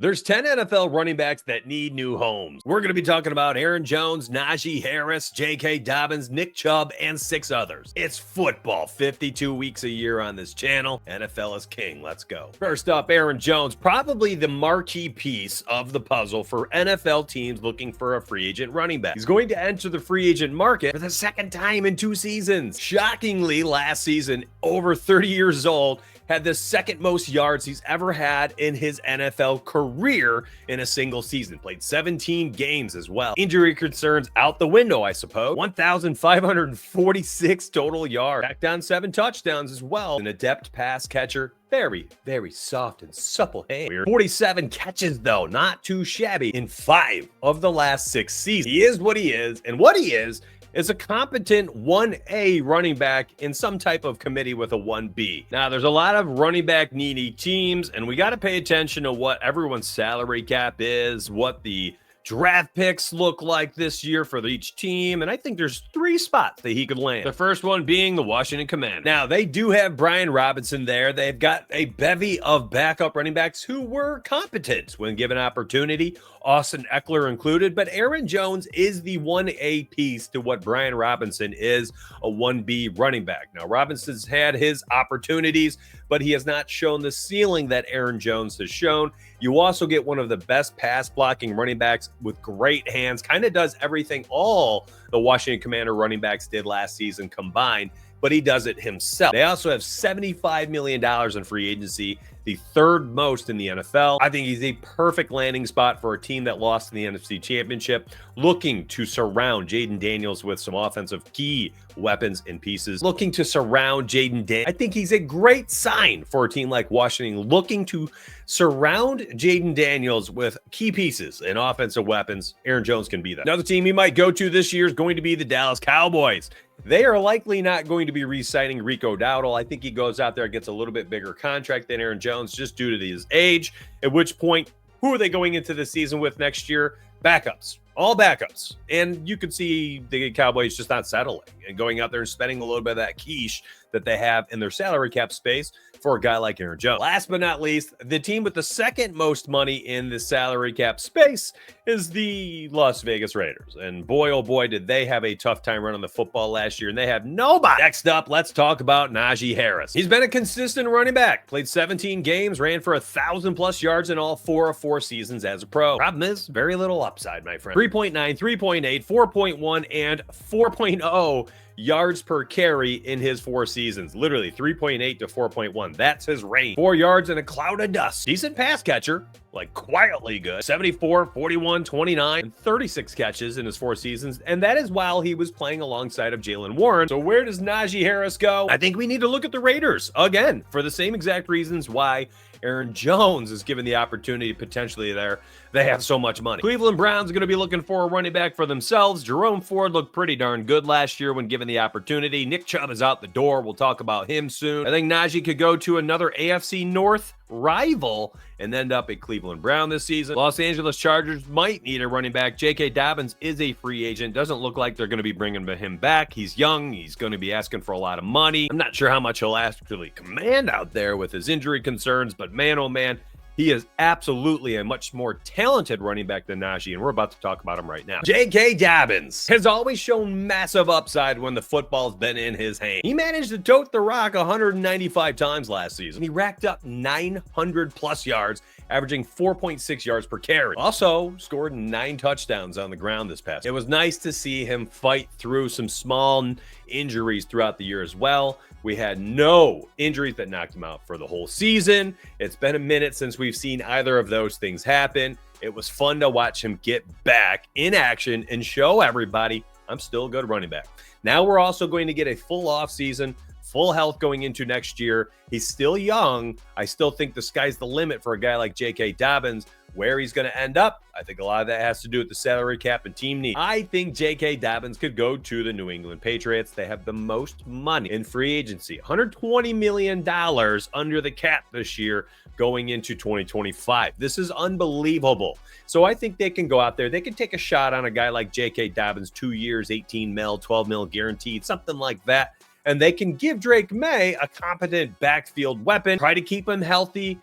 There's 10 NFL running backs that need new homes. We're going to be talking about Aaron Jones, Najee Harris, J.K. Dobbins, Nick Chubb, and 6 others. It's football 52 weeks a year on this channel. NFL is king. Let's go. First up, Aaron Jones, probably the marquee piece of the puzzle for NFL teams looking for a free agent running back. He's going to enter the free agent market for the second time in 2 seasons. Shockingly, last season, over 30 years old, had the second most yards he's ever had in his NFL career in a single season. Played 17 games as well. Injury concerns out the window, I suppose. 1,546 total yards. Backed on 7 touchdowns as well. An adept pass catcher. Very, very soft and supple hand. 47 catches, though, not too shabby in 5 of the last 6 seasons. He is what he is, and what he is a competent 1A running back in some type of committee with a 1B. Now, there's a lot of running back needy teams, and we got to pay attention to what everyone's salary cap is, what the draft picks look like this year for each team, and I think there's 3 spots that he could land. The first one being the Washington Commanders. Now, they do have Brian Robinson there. They've got a bevy of backup running backs who were competent when given opportunity, Austin Eckler included, but Aaron Jones is the 1A piece to what Brian Robinson is, a 1B running back. Now, Robinson's had his opportunities, but he has not shown the ceiling that Aaron Jones has shown. You also get one of the best pass blocking running backs with great hands, kind of does everything all the Washington Commander running backs did last season combined, but he does it himself. They also have $75 million in free agency, the 3rd most in the NFL. I think he's a perfect landing spot for a team that lost in the NFC Championship, looking to surround Jaden Daniels with some offensive key weapons and pieces. Looking to surround Jaden Daniels. I think he's a great sign for a team like Washington, looking to surround Jaden Daniels with key pieces and offensive weapons. Aaron Jones can be that. Another team he might go to this year is going to be the Dallas Cowboys. They are likely not going to be re-signing Rico Dowdle. I think he goes out there and gets a little bit bigger contract than Aaron Jones just due to his age, at which point, who are they going into the season with next year? Backups. All backups. And you could see the Cowboys just not settling and going out there and spending a little bit of that quiche that they have in their salary cap space for a guy like Aaron Jones. Last but not least, the team with the second most money in the salary cap space is the Las Vegas Raiders. And boy, oh boy, did they have a tough time running the football last year, and they have nobody. Next up, let's talk about Najee Harris. He's been a consistent running back, played 17 games, ran for 1,000+ yards in all 4 of 4 seasons as a pro. Problem is, very little upside, my friend. 3.9, 3.8, 4.1, and 4.0 yards per carry in his 4 seasons. Literally 3.8 to 4.1. That's his range. 4 yards in a cloud of dust. Decent pass catcher, like quietly good. 74, 41, 29, and 36 catches in his 4 seasons. And that is while he was playing alongside of Jalen Warren. So where does Najee Harris go? I think we need to look at the Raiders again for the same exact reasons why Aaron Jones is given the opportunity potentially there. They have so much money. Cleveland Browns are going to be looking for a running back for themselves. Jerome Ford looked pretty darn good last year when given the opportunity. Nick Chubb is out the door. We'll talk about him soon. I think Najee could go to another AFC North rival and end up a Cleveland Brown this season. Los Angeles Chargers might need a running back. J.K. Dobbins is a free agent. Doesn't look like they're going to be bringing him back. He's young. He's going to be asking for a lot of money. I'm not sure how much he'll actually command out there with his injury concerns, but man, oh man, he is absolutely a much more talented running back than Najee, and we're about to talk about him right now. J.K. Dobbins has always shown massive upside when the football's been in his hand. He managed to tote the rock 195 times last season. He racked up 900+ yards, averaging 4.6 yards per carry. Also scored 9 touchdowns on the ground this past. It was nice to see him fight through some small injuries throughout the year as well. We had no injuries that knocked him out for the whole season. It's been a minute since we've seen either of those things happen. It was fun to watch him get back in action and show everybody I'm still a good running back. Now we're also going to get a full offseason, full health going into next year. He's still young. I still think the sky's the limit for a guy like J.K. Dobbins. Where he's going to end up, I think a lot of that has to do with the salary cap and team need. I think J.K. Dobbins could go to the New England Patriots. They have the most money in free agency, $120 million under the cap this year going into 2025. This is unbelievable. So I think they can go out there. They can take a shot on a guy like J.K. Dobbins, 2 years, 18 mil, 12 mil guaranteed, something like that. and they can give Drake May a competent backfield weapon, try to keep him healthy,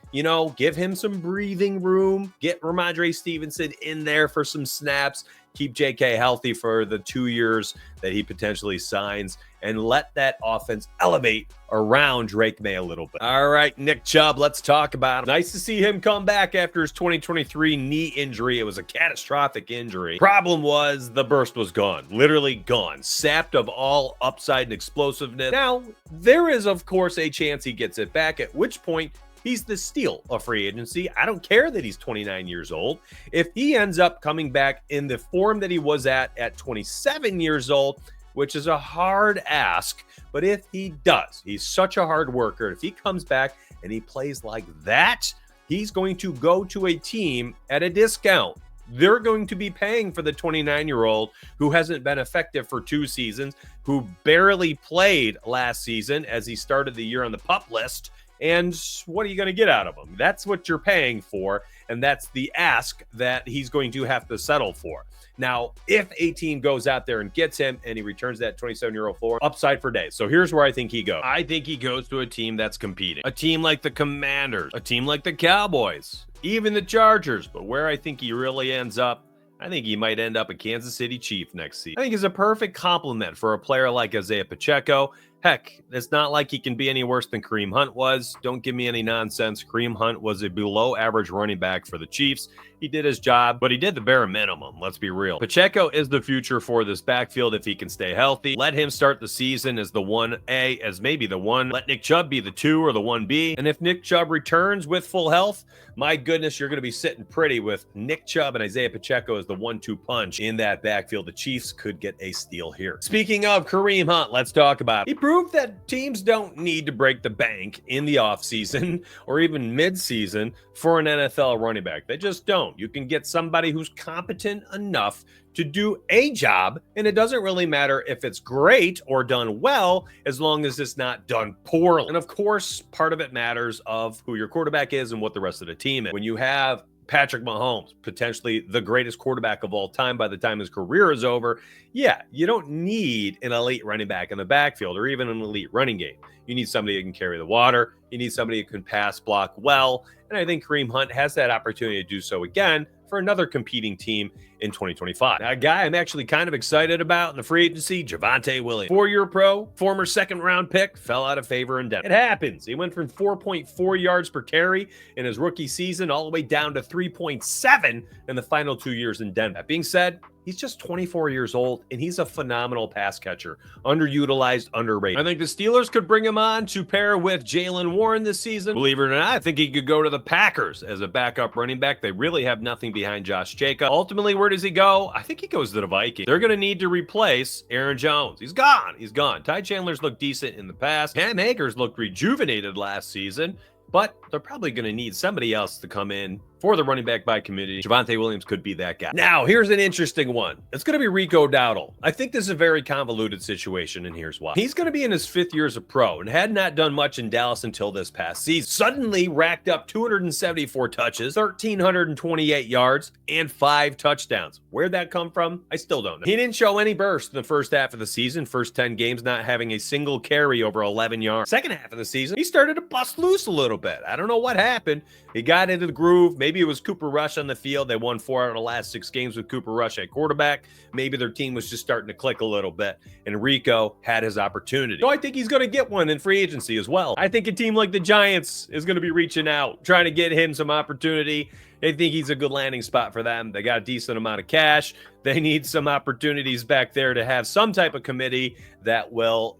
give him some breathing room, get Ramondre Stevenson in there for some snaps, keep JK healthy for the 2 years that he potentially signs, and let that offense elevate around Drake May a little bit. All right, Nick Chubb, let's talk about him. Nice to see him come back after his 2023 knee injury. It was a catastrophic injury. Problem was the burst was gone, literally gone, sapped of all upside and explosiveness. Now, there is, of course, a chance he gets it back, at which point he's the steal of free agency. I don't care that he's 29 years old. If he ends up coming back in the form that he was at 27 years old, which is a hard ask, but if he does, he's such a hard worker. If he comes back and he plays like that, he's going to go to a team at a discount. They're going to be paying for the 29-year-old who hasn't been effective for 2 seasons, who barely played last season as he started the year on the PUP list. And what are you going to get out of him? That's what you're paying for, and that's the ask that he's going to have to settle for. Now, if a team goes out there and gets him and he returns that 27-year-old floor, upside for days. So here's where I think he goes. I think he goes to a team that's competing. A team like the Commanders, a team like the Cowboys, even the Chargers. But where I think he really ends up, I think he might end up a Kansas City Chief next season. I think he's a perfect complement for a player like Isaiah Pacheco. Heck, it's not like he can be any worse than Kareem Hunt was. Don't give me any nonsense. Kareem Hunt was a below average running back for the Chiefs. He did his job, but he did the bare minimum. Let's be real. Pacheco is the future for this backfield if he can stay healthy. Let him start the season as the 1A, as maybe the 1. Let Nick Chubb be the 2 or the 1B. And if Nick Chubb returns with full health, my goodness, you're going to be sitting pretty with Nick Chubb and Isaiah Pacheco as the 1-2 punch in that backfield. The Chiefs could get a steal here. Speaking of Kareem Hunt, let's talk about it. He proved that teams don't need to break the bank in the offseason or even mid-season for an NFL running back. They just don't. You can get somebody who's competent enough to do a job, and it doesn't really matter if it's great or done well, as long as it's not done poorly. And of course, part of it matters of who your quarterback is and what the rest of the team is. When you have Patrick Mahomes, potentially the greatest quarterback of all time by the time his career is over, yeah, you don't need an elite running back in the backfield or even an elite running game. You need somebody who can carry the water. You need somebody who can pass block well. And I think Kareem Hunt has that opportunity to do so again for another competing team in 2025. Now, a guy I'm actually kind of excited about in the free agency, Javonte Williams. 4-year pro, former second-round pick, fell out of favor in Denver. It happens. He went from 4.4 yards per carry in his rookie season all the way down to 3.7 in the final 2 years in Denver. That being said, he's just 24 years old, and he's a phenomenal pass catcher. Underutilized, underrated. I think the Steelers could bring him on to pair with Jaylen Warren this season. Believe it or not, I think he could go to the Packers as a backup running back. They really have nothing behind Josh Jacobs. Ultimately, where does he go? I think he goes to the Vikings. They're going to need to replace Aaron Jones. He's gone. He's gone. Ty Chandler's looked decent in the past. Cam Akers looked rejuvenated last season, but they're probably going to need somebody else to come in for the running back by committee. Javonte Williams could be that guy. Now, here's an interesting one. It's going to be Rico Dowdle. I think this is a very convoluted situation, and here's why. He's going to be in his 5th year as a pro and had not done much in Dallas until this past season. Suddenly racked up 274 touches, 1,328 yards, and 5 touchdowns. Where'd that come from? I still don't know. He didn't show any burst in the first half of the season, first 10 games not having a single carry over 11 yards. Second half of the season, he started to bust loose a little bit. I don't know what happened. He got into the groove. Maybe it was Cooper Rush on the field. They won 4 out of the last 6 games with Cooper Rush at quarterback. Maybe their team was just starting to click a little bit, and Rico had his opportunity. So I think he's going to get one in free agency as well. I think a team like the Giants is going to be reaching out, trying to get him some opportunity. They think he's a good landing spot for them. They got a decent amount of cash. They need some opportunities back there to have some type of committee that will,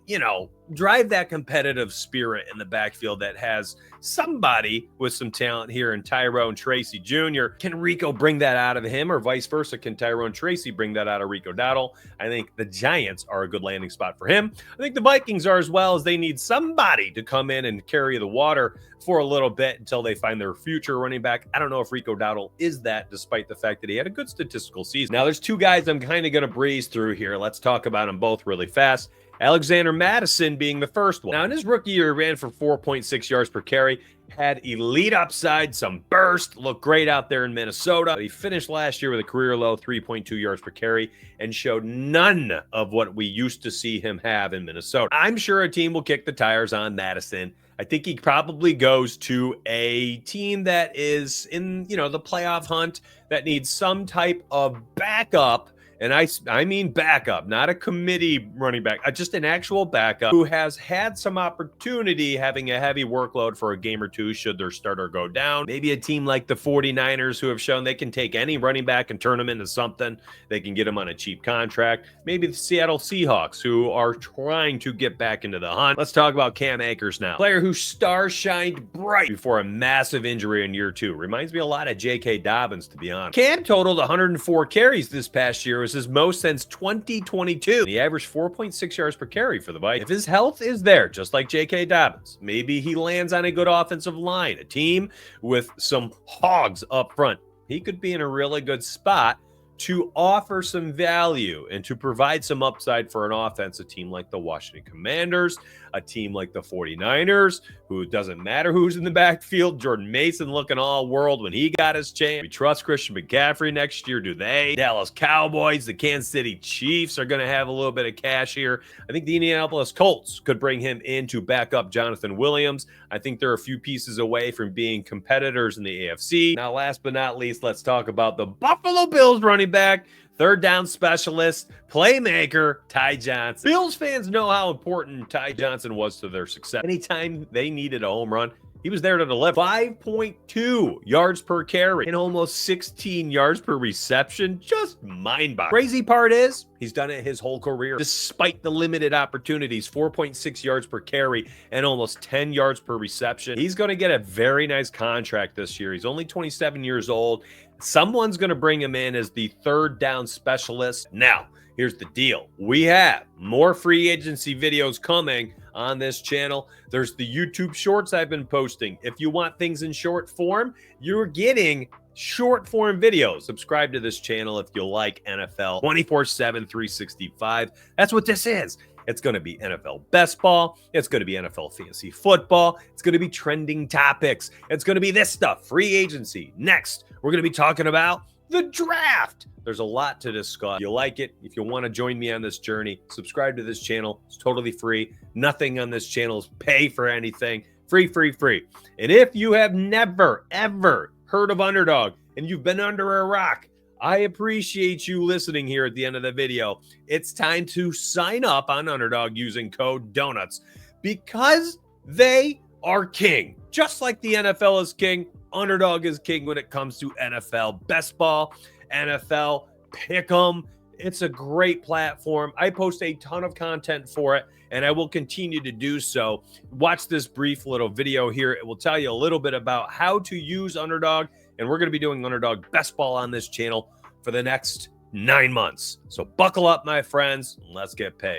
drive that competitive spirit in the backfield that has somebody with some talent here in Tyrone Tracy Jr. Can Rico bring that out of him, or vice versa? Can Tyrone Tracy bring that out of Rico Dowdle? I think the Giants are a good landing spot for him. I think the Vikings are as well, as they need somebody to come in and carry the water for a little bit until they find their future running back. I don't know if Rico Dowdle is that, despite the fact that he had a good statistical season. Now, there's 2 guys I'm kind of going to breeze through here. Let's talk about them both really fast. Alexander Madison being the first one. Now, in his rookie year, he ran for 4.6 yards per carry, had elite upside, some burst, looked great out there in Minnesota. He finished last year with a career low 3.2 yards per carry and showed none of what we used to see him have in Minnesota. I'm sure a team will kick the tires on Madison. I think he probably goes to a team that is in, the playoff hunt, that needs some type of backup. And I mean backup, not a committee running back, just an actual backup who has had some opportunity having a heavy workload for a game or two should their starter go down. Maybe a team like the 49ers who have shown they can take any running back and turn them into something. They can get them on a cheap contract. Maybe the Seattle Seahawks who are trying to get back into the hunt. Let's talk about Cam Akers now. Player whose star shined bright before a massive injury in year 2. Reminds me a lot of J.K. Dobbins, to be honest. Cam totaled 104 carries this past year. Was his most since 2022. He averaged 4.6 yards per carry for the Vikings. If his health is there, just like J.K. Dobbins, maybe he lands on a good offensive line, a team with some hogs up front, he could be in a really good spot to offer some value and to provide some upside for an offense, a team like the Washington Commanders, a team like the 49ers, who it doesn't matter who's in the backfield. Jordan Mason looking all world when he got his chance. We trust Christian McCaffrey next year, do they? Dallas Cowboys, the Kansas City Chiefs are going to have a little bit of cash here. I think the Indianapolis Colts could bring him in to back up Jonathan Williams. I think they're a few pieces away from being competitors in the AFC. Now, last but not least, let's talk about the Buffalo Bills running back, third down specialist, playmaker, Ty Johnson. Bills fans know how important Ty Johnson was to their success. Anytime they needed a home run, he was there to deliver. 5.2 yards per carry and almost 16 yards per reception. Just mind-boggling. Crazy part is he's done it his whole career. Despite the limited opportunities, 4.6 yards per carry and almost 10 yards per reception. He's going to get a very nice contract this year. He's only 27 years old. Someone's going to bring him in as the third down specialist. Now, here's the deal. We have more free agency videos coming on this channel. There's the YouTube shorts I've been posting. If you want things in short form, you're getting short form videos. Subscribe to this channel if you like NFL 24/7, 365. That's what this is. It's going to be NFL best ball. It's going to be NFL fantasy football. It's going to be trending topics. It's going to be this stuff, free agency. Next, we're going to be talking about the draft. There's a lot to discuss. If you like it, if you want to join me on this journey, subscribe to this channel. It's totally free. Nothing on this channel is pay for anything. Free, free, free. And if you have never, ever heard of Underdog and you've been under a rock, I appreciate you listening here at the end of the video. It's time to sign up on Underdog using code DONUTS because they are king. Just like the NFL is king, Underdog is king when it comes to NFL best ball, NFL pick'em. It's a great platform. I post a ton of content for it, and I will continue to do so. Watch this brief little video here. It will tell you a little bit about how to use Underdog, and we're going to be doing Underdog best ball on this channel for the next 9 months. So buckle up, my friends, and let's get paid.